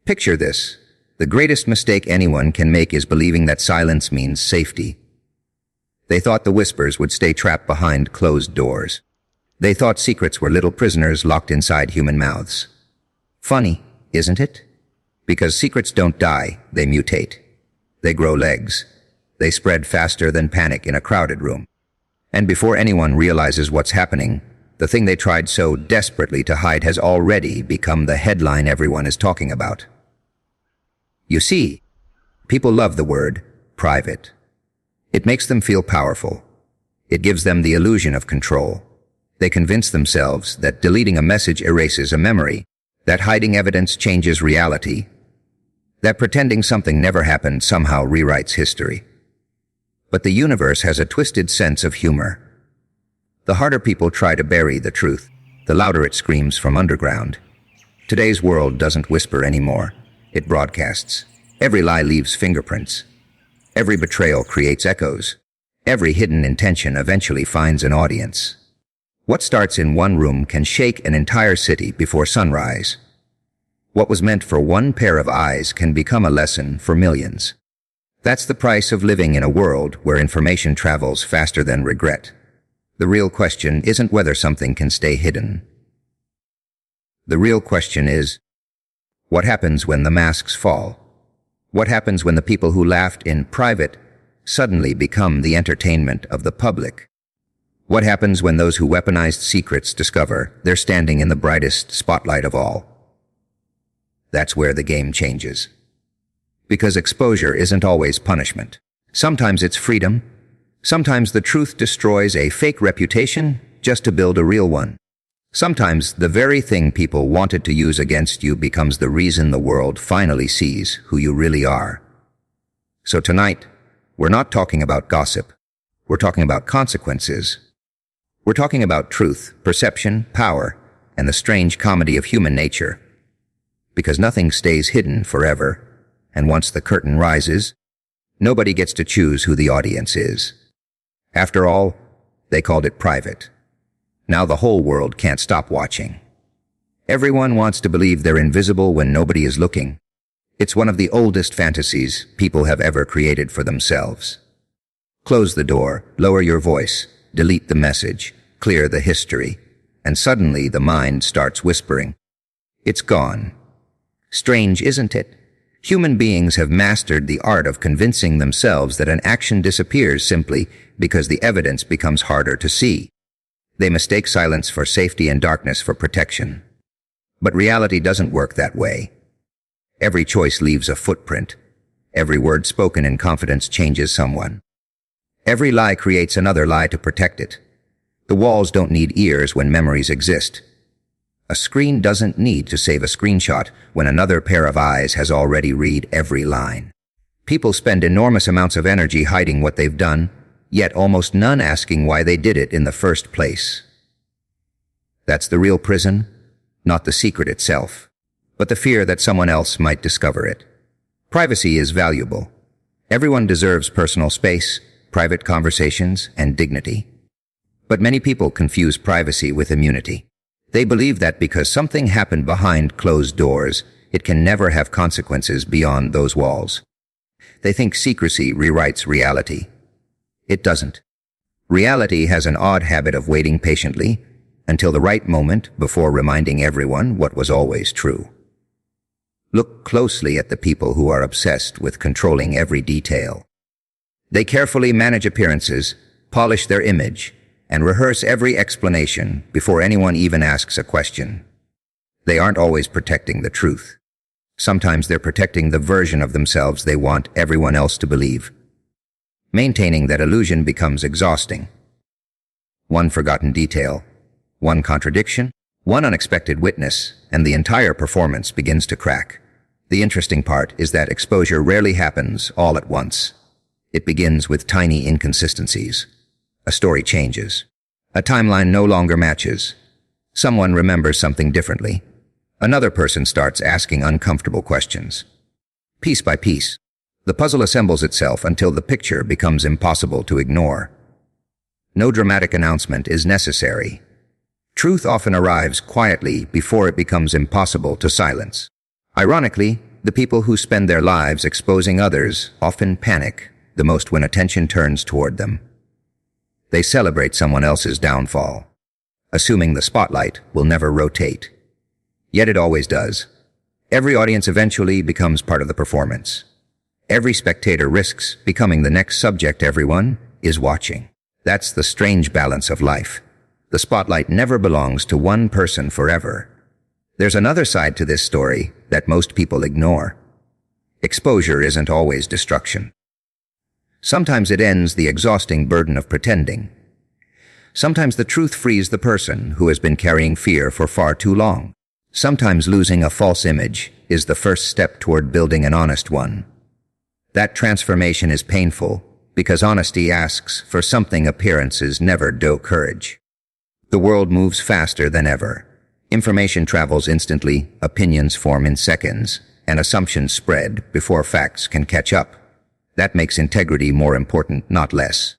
Picture this. The greatest mistake anyone can make is believing that silence means safety. They thought the whispers would stay trapped behind closed doors. They thought secrets were little prisoners locked inside human mouths. Funny, isn't it? Because secrets don't die, they mutate. They grow legs. They spread faster than panic in a crowded room. And before anyone realizes what's happening, the thing they tried so desperately to hide has already become the headline everyone is talking about. You see, people love the word private. It makes them feel powerful. It gives them the illusion of control. They convince themselves that deleting a message erases a memory, that hiding evidence changes reality, that pretending something never happened somehow rewrites history. But the universe has a twisted sense of humor. The harder people try to bury the truth, the louder it screams from underground. Today's world doesn't whisper anymore. It broadcasts. Every lie leaves fingerprints. Every betrayal creates echoes. Every hidden intention eventually finds an audience. What starts in one room can shake an entire city before sunrise. What was meant for one pair of eyes can become a lesson for millions. That's the price of living in a world where information travels faster than regret. The real question isn't whether something can stay hidden. The real question is, what happens when the masks fall? What happens when the people who laughed in private suddenly become the entertainment of the public? What happens when those who weaponized secrets discover they're standing in the brightest spotlight of all? That's where the game changes. Because exposure isn't always punishment. Sometimes it's freedom. Sometimes the truth destroys a fake reputation just to build a real one. Sometimes the very thing people wanted to use against you becomes the reason the world finally sees who you really are. So tonight, we're not talking about gossip. We're talking about consequences. We're talking about truth, perception, power, and the strange comedy of human nature. Because nothing stays hidden forever, and once the curtain rises, nobody gets to choose who the audience is. After all, they called it private. Now the whole world can't stop watching. Everyone wants to believe they're invisible when nobody is looking. It's one of the oldest fantasies people have ever created for themselves. Close the door, lower your voice, delete the message, clear the history, and suddenly the mind starts whispering. It's gone. Strange, isn't it? Human beings have mastered the art of convincing themselves that an action disappears simply because the evidence becomes harder to see. They mistake silence for safety and darkness for protection. But reality doesn't work that way. Every choice leaves a footprint. Every word spoken in confidence changes someone. Every lie creates another lie to protect it. The walls don't need ears when memories exist. A screen doesn't need to save a screenshot when another pair of eyes has already read every line. People spend enormous amounts of energy hiding what they've done, yet almost none asking why they did it in the first place. That's the real prison, not the secret itself, but the fear that someone else might discover it. Privacy is valuable. Everyone deserves personal space, private conversations, and dignity. But many people confuse privacy with immunity. They believe that because something happened behind closed doors, it can never have consequences beyond those walls. They think secrecy rewrites reality. It doesn't. Reality has an odd habit of waiting patiently until the right moment before reminding everyone what was always true. Look closely at the people who are obsessed with controlling every detail. They carefully manage appearances, polish their image, and rehearse every explanation before anyone even asks a question. They aren't always protecting the truth. Sometimes they're protecting the version of themselves they want everyone else to believe. Maintaining that illusion becomes exhausting. One forgotten detail, one contradiction, one unexpected witness, and the entire performance begins to crack. The interesting part is that exposure rarely happens all at once. It begins with tiny inconsistencies. A story changes. A timeline no longer matches. Someone remembers something differently. Another person starts asking uncomfortable questions. Piece by piece, the puzzle assembles itself until the picture becomes impossible to ignore. No dramatic announcement is necessary. Truth often arrives quietly before it becomes impossible to silence. Ironically, the people who spend their lives exposing others often panic the most when attention turns toward them. They celebrate someone else's downfall, assuming the spotlight will never rotate. Yet it always does. Every audience eventually becomes part of the performance. Every spectator risks becoming the next subject everyone is watching. That's the strange balance of life. The spotlight never belongs to one person forever. There's another side to this story that most people ignore. Exposure isn't always destruction. Sometimes it ends the exhausting burden of pretending. Sometimes the truth frees the person who has been carrying fear for far too long. Sometimes losing a false image is the first step toward building an honest one. That transformation is painful because honesty asks for something appearances never do: courage. The world moves faster than ever. Information travels instantly, opinions form in seconds, and assumptions spread before facts can catch up. That makes integrity more important, not less.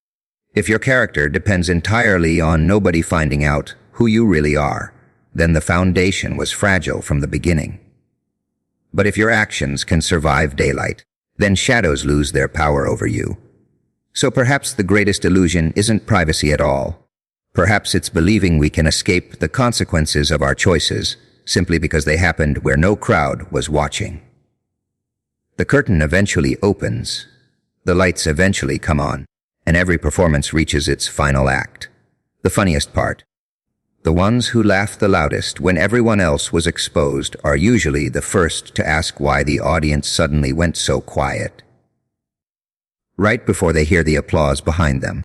If your character depends entirely on nobody finding out who you really are, then the foundation was fragile from the beginning. But if your actions can survive daylight, then shadows lose their power over you. So perhaps the greatest illusion isn't privacy at all. Perhaps it's believing we can escape the consequences of our choices simply because they happened where no crowd was watching. The curtain eventually opens, the lights eventually come on, and every performance reaches its final act. The funniest part: the ones who laugh the loudest when everyone else was exposed are usually the first to ask why the audience suddenly went so quiet, right before they hear the applause behind them.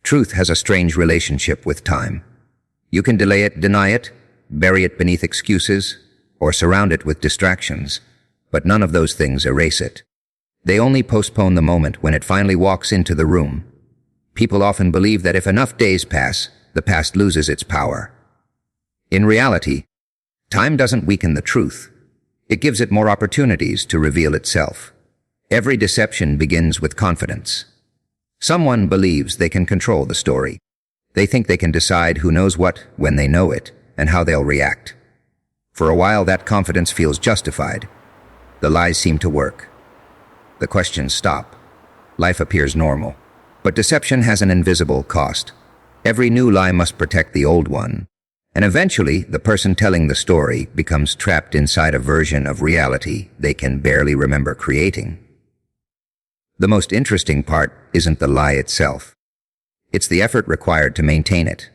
Truth has a strange relationship with time. You can delay it, deny it, bury it beneath excuses, or surround it with distractions, but none of those things erase it. They only postpone the moment when it finally walks into the room. People often believe that if enough days pass, the past loses its power. In reality, time doesn't weaken the truth. It gives it more opportunities to reveal itself. Every deception begins with confidence. Someone believes they can control the story. They think they can decide who knows what when they know it, and how they'll react. For a while, that confidence feels justified. The lies seem to work. The questions stop. Life appears normal. But deception has an invisible cost. Every new lie must protect the old one. And eventually, the person telling the story becomes trapped inside a version of reality they can barely remember creating. The most interesting part isn't the lie itself. It's the effort required to maintain it.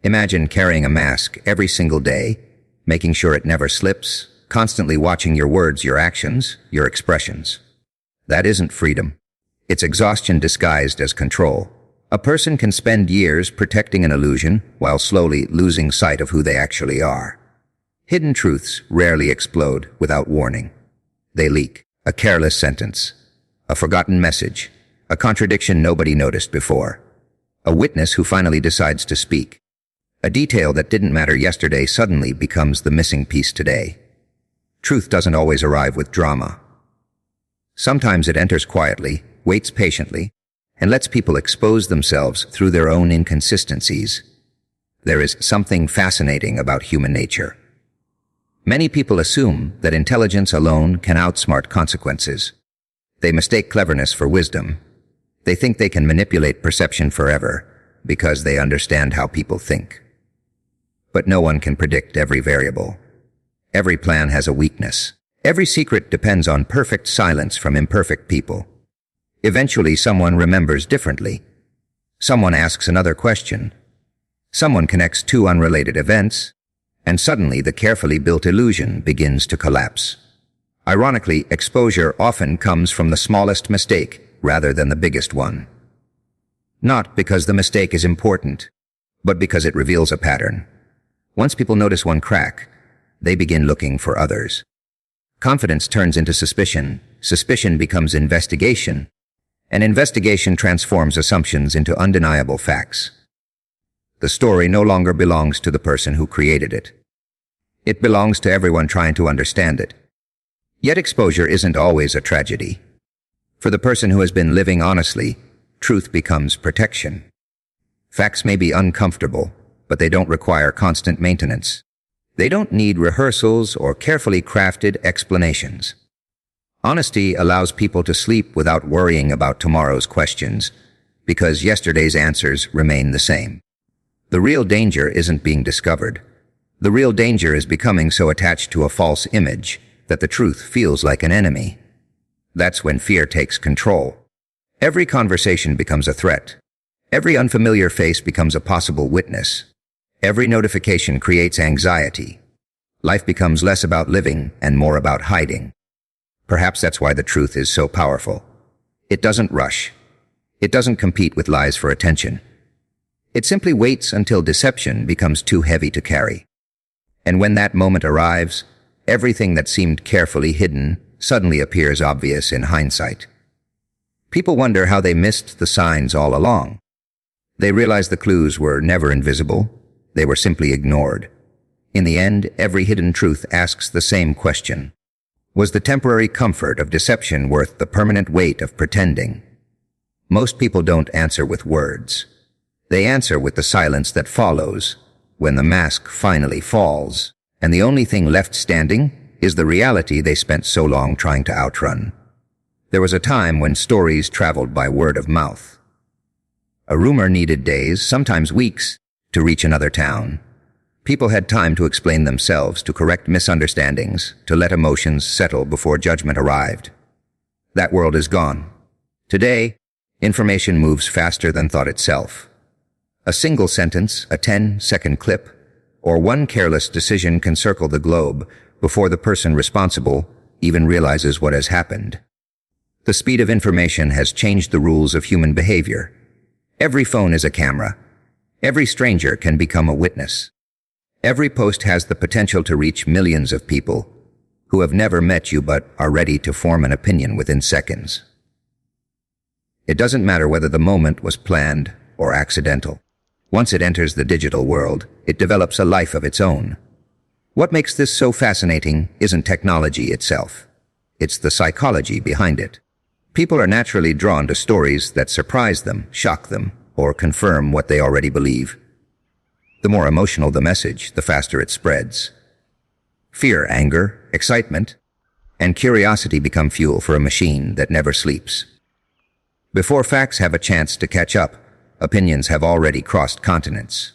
Imagine carrying a mask every single day, making sure it never slips, constantly watching your words, your actions, your expressions. That isn't freedom. It's exhaustion disguised as control. A person can spend years protecting an illusion while slowly losing sight of who they actually are. Hidden truths rarely explode without warning. They leak. A careless sentence, a forgotten message, a contradiction nobody noticed before, a witness who finally decides to speak. A detail that didn't matter yesterday suddenly becomes the missing piece today. Truth doesn't always arrive with drama. Sometimes it enters quietly, waits patiently, and lets people expose themselves through their own inconsistencies. There is something fascinating about human nature. Many people assume that intelligence alone can outsmart consequences. They mistake cleverness for wisdom. They think they can manipulate perception forever because they understand how people think. But no one can predict every variable. Every plan has a weakness. Every secret depends on perfect silence from imperfect people. Eventually, someone remembers differently. Someone asks another question. Someone connects two unrelated events, and suddenly the carefully built illusion begins to collapse. Ironically, exposure often comes from the smallest mistake rather than the biggest one. Not because the mistake is important, but because it reveals a pattern. Once people notice one crack, they begin looking for others. Confidence turns into suspicion. Suspicion becomes investigation. And investigation transforms assumptions into undeniable facts. The story no longer belongs to the person who created it. It belongs to everyone trying to understand it. Yet exposure isn't always a tragedy. For the person who has been living honestly, truth becomes protection. Facts may be uncomfortable, but they don't require constant maintenance. They don't need rehearsals or carefully crafted explanations. Honesty allows people to sleep without worrying about tomorrow's questions, because yesterday's answers remain the same. The real danger isn't being discovered. The real danger is becoming so attached to a false image that the truth feels like an enemy. That's when fear takes control. Every conversation becomes a threat. Every unfamiliar face becomes a possible witness. Every notification creates anxiety. Life becomes less about living and more about hiding. Perhaps that's why the truth is so powerful. It doesn't rush. It doesn't compete with lies for attention. It simply waits until deception becomes too heavy to carry. And when that moment arrives, everything that seemed carefully hidden suddenly appears obvious in hindsight. People wonder how they missed the signs all along. They realize the clues were never invisible. They were simply ignored. In the end, every hidden truth asks the same question. Was the temporary comfort of deception worth the permanent weight of pretending? Most people don't answer with words. They answer with the silence that follows, when the mask finally falls, and the only thing left standing is the reality they spent so long trying to outrun. There was a time when stories traveled by word of mouth. A rumor needed days, sometimes weeks, to reach another town. People had time to explain themselves, to correct misunderstandings, to let emotions settle before judgment arrived. That world is gone. Today, information moves faster than thought itself. A single sentence, a 10-second clip, or one careless decision can circle the globe before the person responsible even realizes what has happened. The speed of information has changed the rules of human behavior. Every phone is a camera. Every stranger can become a witness. Every post has the potential to reach millions of people who have never met you but are ready to form an opinion within seconds. It doesn't matter whether the moment was planned or accidental. Once it enters the digital world, it develops a life of its own. What makes this so fascinating isn't technology itself. It's the psychology behind it. People are naturally drawn to stories that surprise them, shock them, or confirm what they already believe. The more emotional the message, the faster it spreads. Fear, anger, excitement, and curiosity become fuel for a machine that never sleeps. Before facts have a chance to catch up, opinions have already crossed continents.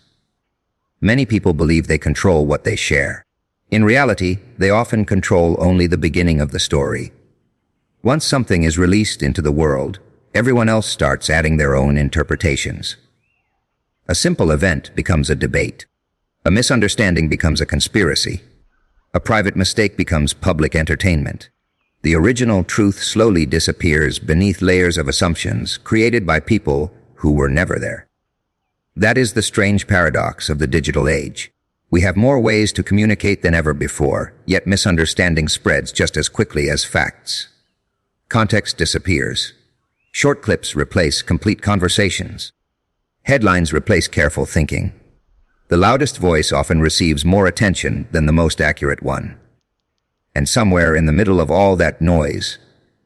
Many people believe they control what they share. In reality, they often control only the beginning of the story. Once something is released into the world, everyone else starts adding their own interpretations. A simple event becomes a debate. A misunderstanding becomes a conspiracy. A private mistake becomes public entertainment. The original truth slowly disappears beneath layers of assumptions created by people who were never there. That is the strange paradox of the digital age. We have more ways to communicate than ever before, yet misunderstanding spreads just as quickly as facts. Context disappears. Short clips replace complete conversations. Headlines replace careful thinking. The loudest voice often receives more attention than the most accurate one. And somewhere in the middle of all that noise,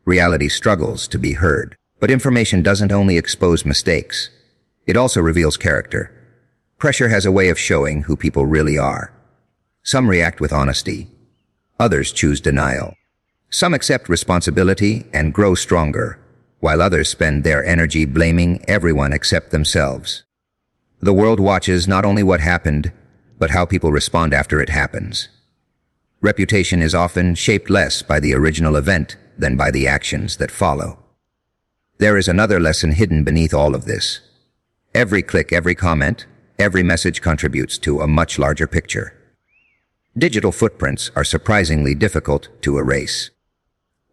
reality struggles to be heard. But information doesn't only expose mistakes. It also reveals character. Pressure has a way of showing who people really are. Some react with honesty. Others choose denial. Some accept responsibility and grow stronger, while others spend their energy blaming everyone except themselves. The world watches not only what happened, but how people respond after it happens. Reputation is often shaped less by the original event than by the actions that follow. There is another lesson hidden beneath all of this. Every click, every comment, every message contributes to a much larger picture. Digital footprints are surprisingly difficult to erase.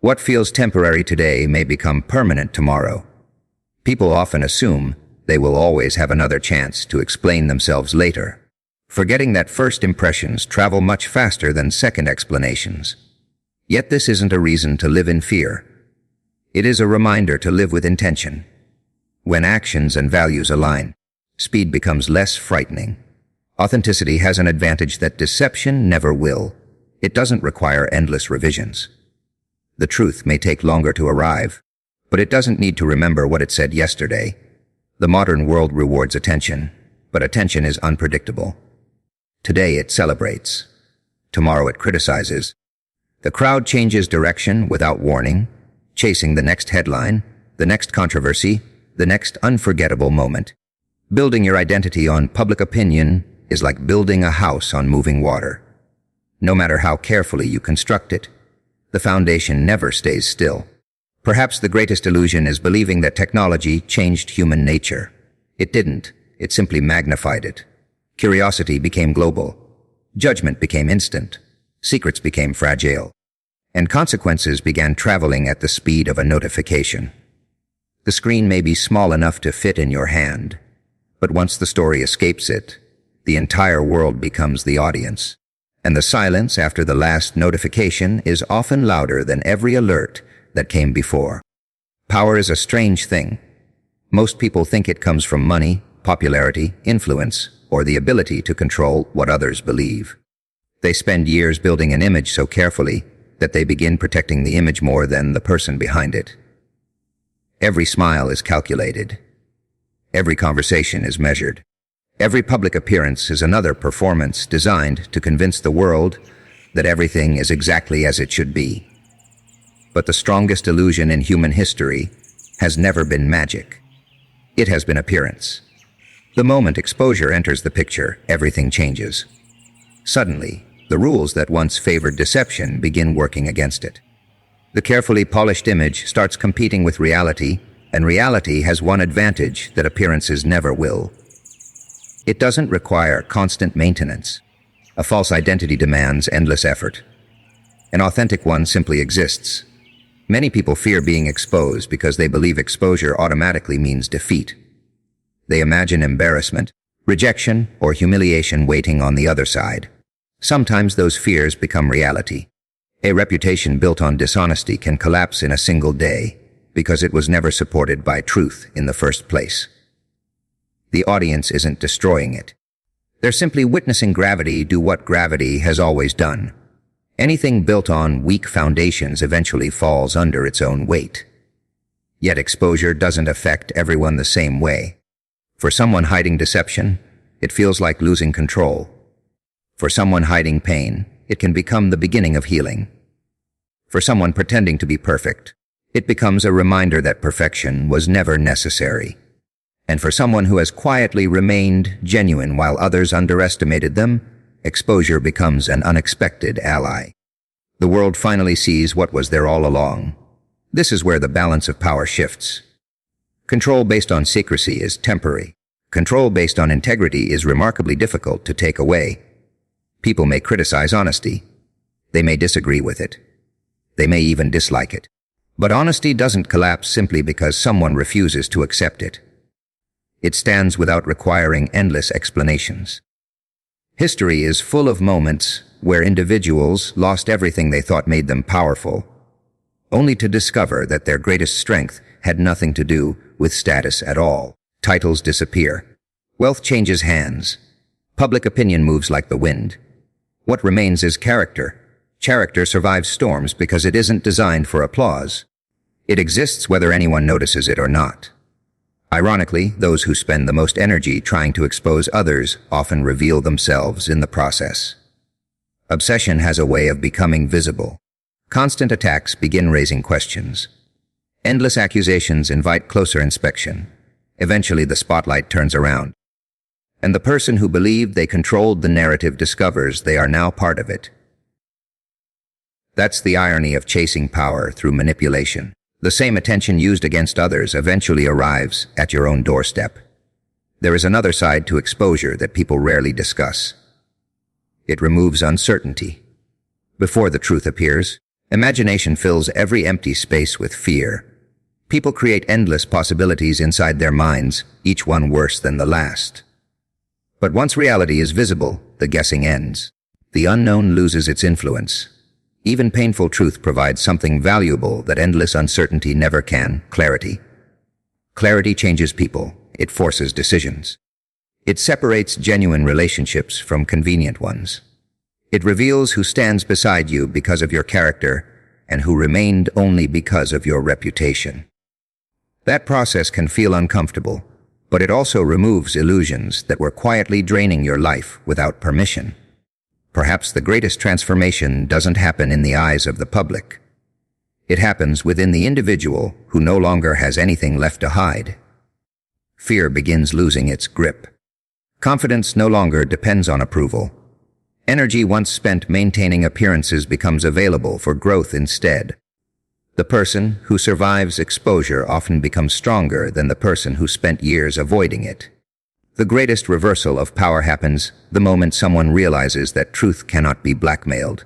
What feels temporary today may become permanent tomorrow. People often assume they will always have another chance to explain themselves later, forgetting that first impressions travel much faster than second explanations. Yet this isn't a reason to live in fear. It is a reminder to live with intention. When actions and values align, Speed becomes less frightening. Authenticity has an advantage that deception never will. It doesn't require endless revisions. The truth may take longer to arrive, but it doesn't need to remember what it said yesterday. The modern world rewards attention, but attention is unpredictable. Today it celebrates. Tomorrow it criticizes. The crowd changes direction without warning, chasing the next headline, the next controversy, the next unforgettable moment. Building your identity on public opinion is like building a house on moving water. No matter how carefully you construct it, the foundation never stays still. Perhaps the greatest illusion is believing that technology changed human nature. It didn't. It simply magnified it. Curiosity became global. Judgment became instant. Secrets became fragile. And consequences began traveling at the speed of a notification. The screen may be small enough to fit in your hand, but once the story escapes it, the entire world becomes the audience. And the silence after the last notification is often louder than every alert that came before. Power is a strange thing. Most people think it comes from money, popularity, influence, or the ability to control what others believe. They spend years building an image so carefully that they begin protecting the image more than the person behind it. Every smile is calculated. Every conversation is measured. Every public appearance is another performance designed to convince the world that everything is exactly as it should be. But the strongest illusion in human history has never been magic. It has been appearance. The moment exposure enters the picture, everything changes. Suddenly, the rules that once favored deception begin working against it. The carefully polished image starts competing with reality, and reality has one advantage that appearances never will. It doesn't require constant maintenance. A false identity demands endless effort. An authentic one simply exists. Many people fear being exposed because they believe exposure automatically means defeat. They imagine embarrassment, rejection, or humiliation waiting on the other side. Sometimes those fears become reality. A reputation built on dishonesty can collapse in a single day because it was never supported by truth in the first place. The audience isn't destroying it. They're simply witnessing gravity do what gravity has always done. Anything built on weak foundations eventually falls under its own weight. Yet exposure doesn't affect everyone the same way. For someone hiding deception, it feels like losing control. For someone hiding pain, it can become the beginning of healing. For someone pretending to be perfect, it becomes a reminder that perfection was never necessary. And for someone who has quietly remained genuine while others underestimated them, exposure becomes an unexpected ally. The world finally sees what was there all along. This is where the balance of power shifts. Control based on secrecy is temporary. Control based on integrity is remarkably difficult to take away. People may criticize honesty. They may disagree with it. They may even dislike it. But honesty doesn't collapse simply because someone refuses to accept it. It stands without requiring endless explanations. History is full of moments where individuals lost everything they thought made them powerful, only to discover that their greatest strength had nothing to do with status at all. Titles disappear. Wealth changes hands. Public opinion moves like the wind. What remains is character. Character survives storms because it isn't designed for applause. It exists whether anyone notices it or not. Ironically, those who spend the most energy trying to expose others often reveal themselves in the process. Obsession has a way of becoming visible. Constant attacks begin raising questions. Endless accusations invite closer inspection. Eventually, the spotlight turns around. And the person who believed they controlled the narrative discovers they are now part of it. That's the irony of chasing power through manipulation. The same attention used against others eventually arrives at your own doorstep. There is another side to exposure that people rarely discuss. It removes uncertainty. Before the truth appears, imagination fills every empty space with fear. People create endless possibilities inside their minds, each one worse than the last. But once reality is visible, the guessing ends. The unknown loses its influence. Even painful truth provides something valuable that endless uncertainty never can: clarity. Clarity changes people. It forces decisions. It separates genuine relationships from convenient ones. It reveals who stands beside you because of your character and who remained only because of your reputation. That process can feel uncomfortable, but it also removes illusions that were quietly draining your life without permission. Perhaps the greatest transformation doesn't happen in the eyes of the public. It happens within the individual who no longer has anything left to hide. Fear begins losing its grip. Confidence no longer depends on approval. Energy once spent maintaining appearances becomes available for growth instead. The person who survives exposure often becomes stronger than the person who spent years avoiding it. The greatest reversal of power happens the moment someone realizes that truth cannot be blackmailed.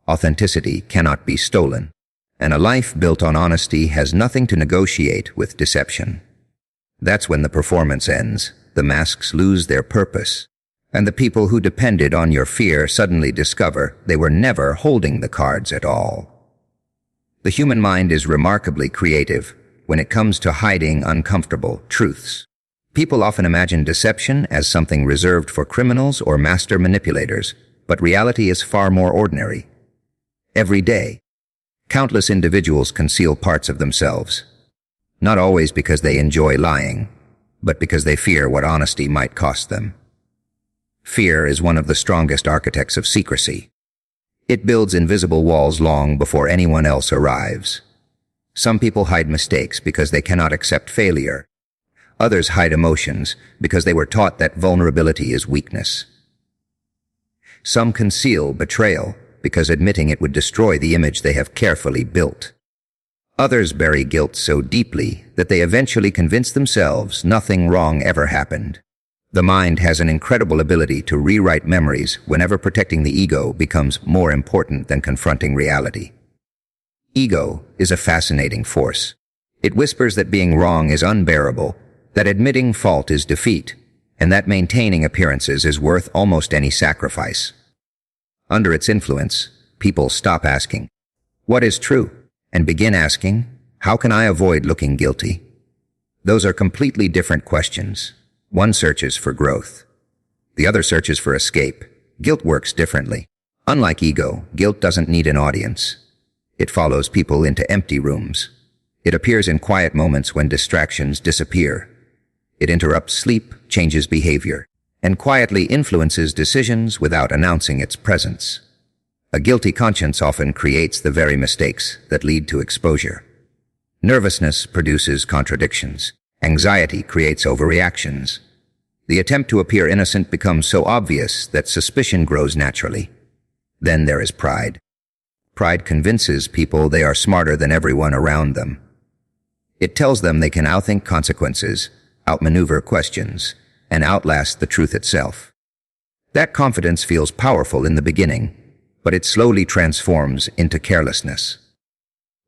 Authenticity cannot be stolen. And a life built on honesty has nothing to negotiate with deception. That's when the performance ends, the masks lose their purpose, and the people who depended on your fear suddenly discover they were never holding the cards at all. The human mind is remarkably creative when it comes to hiding uncomfortable truths. People often imagine deception as something reserved for criminals or master manipulators, but reality is far more ordinary. Every day, countless individuals conceal parts of themselves, not always because they enjoy lying, but because they fear what honesty might cost them. Fear is one of the strongest architects of secrecy. It builds invisible walls long before anyone else arrives. Some people hide mistakes because they cannot accept failure. Others hide emotions because they were taught that vulnerability is weakness. Some conceal betrayal because admitting it would destroy the image they have carefully built. Others bury guilt so deeply that they eventually convince themselves nothing wrong ever happened. The mind has an incredible ability to rewrite memories whenever protecting the ego becomes more important than confronting reality. Ego is a fascinating force. It whispers that being wrong is unbearable, that admitting fault is defeat, and that maintaining appearances is worth almost any sacrifice. Under its influence, people stop asking, "What is true?" and begin asking, "How can I avoid looking guilty?" Those are completely different questions. One searches for growth. The other searches for escape. Guilt works differently. Unlike ego, guilt doesn't need an audience. It follows people into empty rooms. It appears in quiet moments when distractions disappear. It interrupts sleep, changes behavior, and quietly influences decisions without announcing its presence. A guilty conscience often creates the very mistakes that lead to exposure. Nervousness produces contradictions. Anxiety creates overreactions. The attempt to appear innocent becomes so obvious that suspicion grows naturally. Then there is pride. Pride convinces people they are smarter than everyone around them. It tells them they can outthink consequences, outmaneuver questions, and outlast the truth itself. That confidence feels powerful in the beginning, but it slowly transforms into carelessness.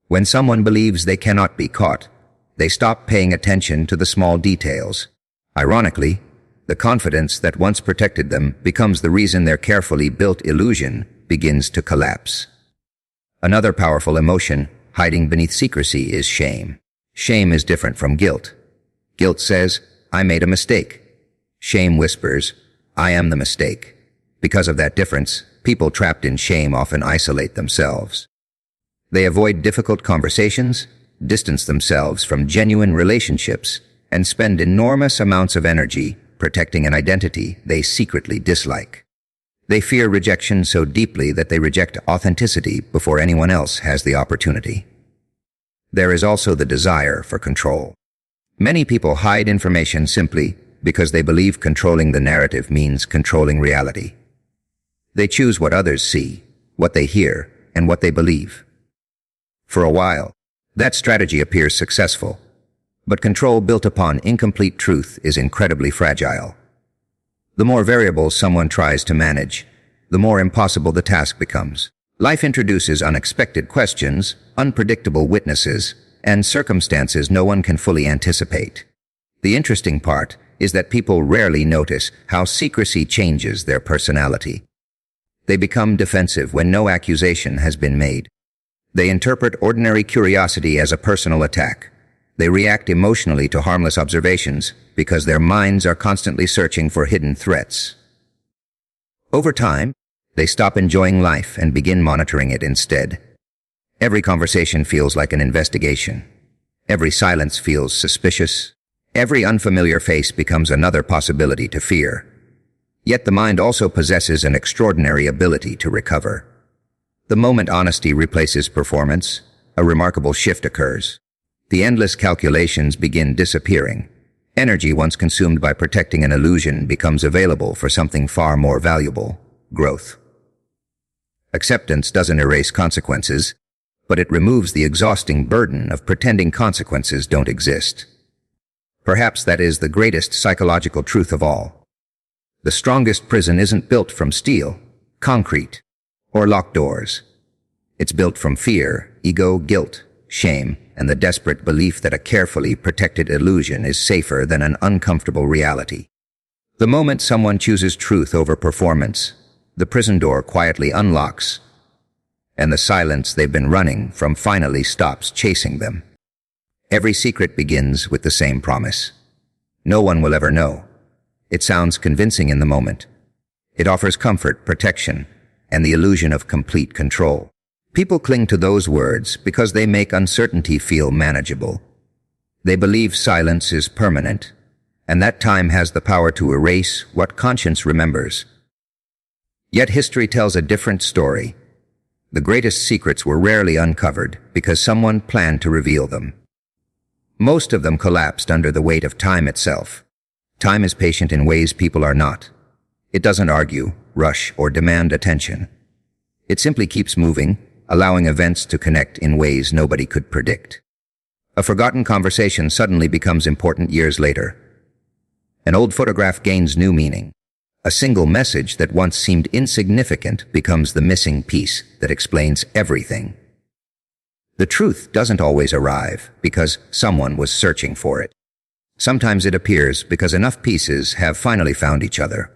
When someone believes they cannot be caught, they stop paying attention to the small details. Ironically, the confidence that once protected them becomes the reason their carefully built illusion begins to collapse. Another powerful emotion hiding beneath secrecy is shame. Shame is different from guilt. Guilt says, "I made a mistake." Shame whispers, "I am the mistake." Because of that difference, people trapped in shame often isolate themselves. They avoid difficult conversations, distance themselves from genuine relationships, and spend enormous amounts of energy protecting an identity they secretly dislike. They fear rejection so deeply that they reject authenticity before anyone else has the opportunity. There is also the desire for control. Many people hide information simply because they believe controlling the narrative means controlling reality. They choose what others see, what they hear, and what they believe. For a while, that strategy appears successful, but control built upon incomplete truth is incredibly fragile. The more variables someone tries to manage, the more impossible the task becomes. Life introduces unexpected questions, unpredictable witnesses, and circumstances no one can fully anticipate. The interesting part is that people rarely notice how secrecy changes their personality. They become defensive when no accusation has been made. They interpret ordinary curiosity as a personal attack, They react emotionally to harmless observations because their minds are constantly searching for hidden threats. Over time, they stop enjoying life and begin monitoring it instead. Every conversation feels like an investigation. Every silence feels suspicious. Every unfamiliar face becomes another possibility to fear. Yet the mind also possesses an extraordinary ability to recover. The moment honesty replaces performance, a remarkable shift occurs. The endless calculations begin disappearing. Energy once consumed by protecting an illusion becomes available for something far more valuable: growth. Acceptance doesn't erase consequences, but it removes the exhausting burden of pretending consequences don't exist. Perhaps that is the greatest psychological truth of all. The strongest prison isn't built from steel, concrete, or locked doors. It's built from fear, ego, guilt, shame, and the desperate belief that a carefully protected illusion is safer than an uncomfortable reality. The moment someone chooses truth over performance, the prison door quietly unlocks, and the silence they've been running from finally stops chasing them. Every secret begins with the same promise. No one will ever know. It sounds convincing in the moment. It offers comfort, protection, and the illusion of complete control. People cling to those words because they make uncertainty feel manageable. They believe silence is permanent, and that time has the power to erase what conscience remembers. Yet history tells a different story. The greatest secrets were rarely uncovered because someone planned to reveal them. Most of them collapsed under the weight of time itself. Time is patient in ways people are not. It doesn't argue, rush, or demand attention. It simply keeps moving, allowing events to connect in ways nobody could predict. A forgotten conversation suddenly becomes important years later. An old photograph gains new meaning. A single message that once seemed insignificant becomes the missing piece that explains everything. The truth doesn't always arrive because someone was searching for it. Sometimes it appears because enough pieces have finally found each other.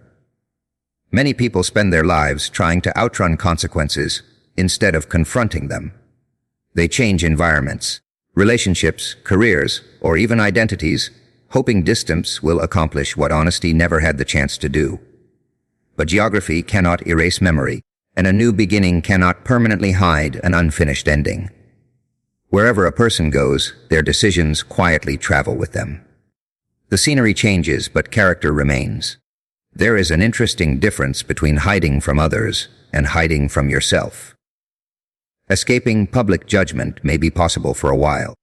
Many people spend their lives trying to outrun consequences instead of confronting them. They change environments, relationships, careers, or even identities, hoping distance will accomplish what honesty never had the chance to do. But geography cannot erase memory, and a new beginning cannot permanently hide an unfinished ending. Wherever a person goes, their decisions quietly travel with them. The scenery changes, but character remains. There is an interesting difference between hiding from others and hiding from yourself. Escaping public judgment may be possible for a while,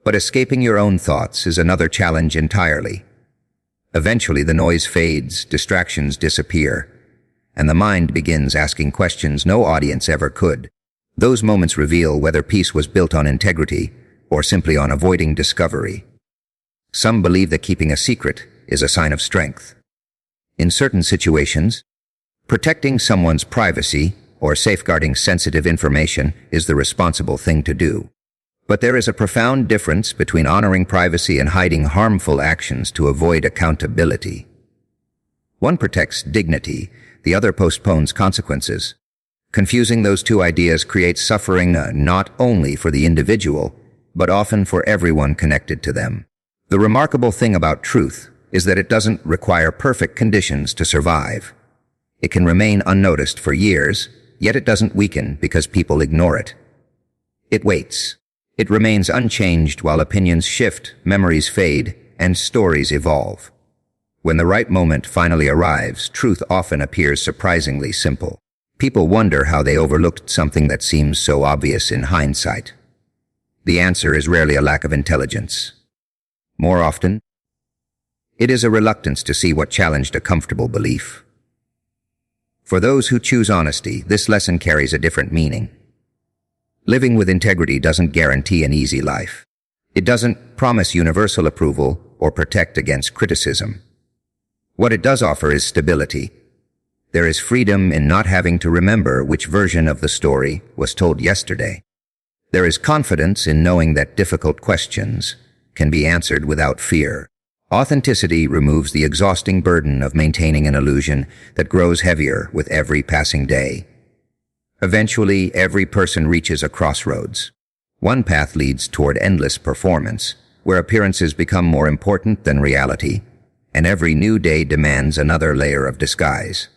but escaping your own thoughts is another challenge entirely. Eventually the noise fades, distractions disappear, and the mind begins asking questions no audience ever could. Those moments reveal whether peace was built on integrity or simply on avoiding discovery. Some believe that keeping a secret is a sign of strength. In certain situations, protecting someone's privacy or safeguarding sensitive information is the responsible thing to do. But there is a profound difference between honoring privacy and hiding harmful actions to avoid accountability. One protects dignity, the other postpones consequences. Confusing those two ideas creates suffering not only for the individual, but often for everyone connected to them. The remarkable thing about truth is that it doesn't require perfect conditions to survive. It can remain unnoticed for years, yet it doesn't weaken because people ignore it. It waits. It remains unchanged while opinions shift, memories fade, and stories evolve. When the right moment finally arrives, truth often appears surprisingly simple. People wonder how they overlooked something that seems so obvious in hindsight. The answer is rarely a lack of intelligence. More often, it is a reluctance to see what challenged a comfortable belief. For those who choose honesty, this lesson carries a different meaning. Living with integrity doesn't guarantee an easy life. It doesn't promise universal approval or protect against criticism. What it does offer is stability. There is freedom in not having to remember which version of the story was told yesterday. There is confidence in knowing that difficult questions can be answered without fear. Authenticity removes the exhausting burden of maintaining an illusion that grows heavier with every passing day. Eventually, every person reaches a crossroads. One path leads toward endless performance, where appearances become more important than reality, and every new day demands another layer of disguise.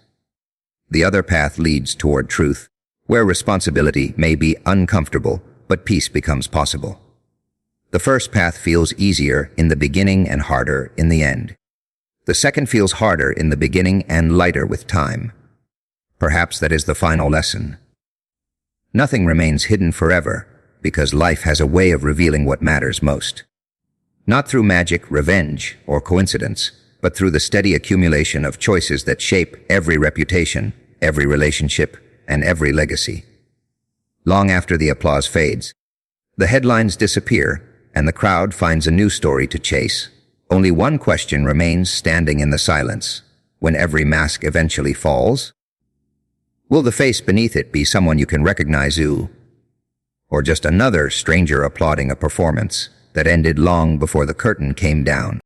The other path leads toward truth, where responsibility may be uncomfortable, but peace becomes possible. The first path feels easier in the beginning and harder in the end. The second feels harder in the beginning and lighter with time. Perhaps that is the final lesson. Nothing remains hidden forever, because life has a way of revealing what matters most. Not through magic, revenge, or coincidence, but through the steady accumulation of choices that shape every reputation, every relationship, and every legacy. Long after the applause fades, the headlines disappear, and the crowd finds a new story to chase. Only one question remains standing in the silence. When every mask eventually falls, will the face beneath it be someone you can recognize, or just another stranger applauding a performance that ended long before the curtain came down?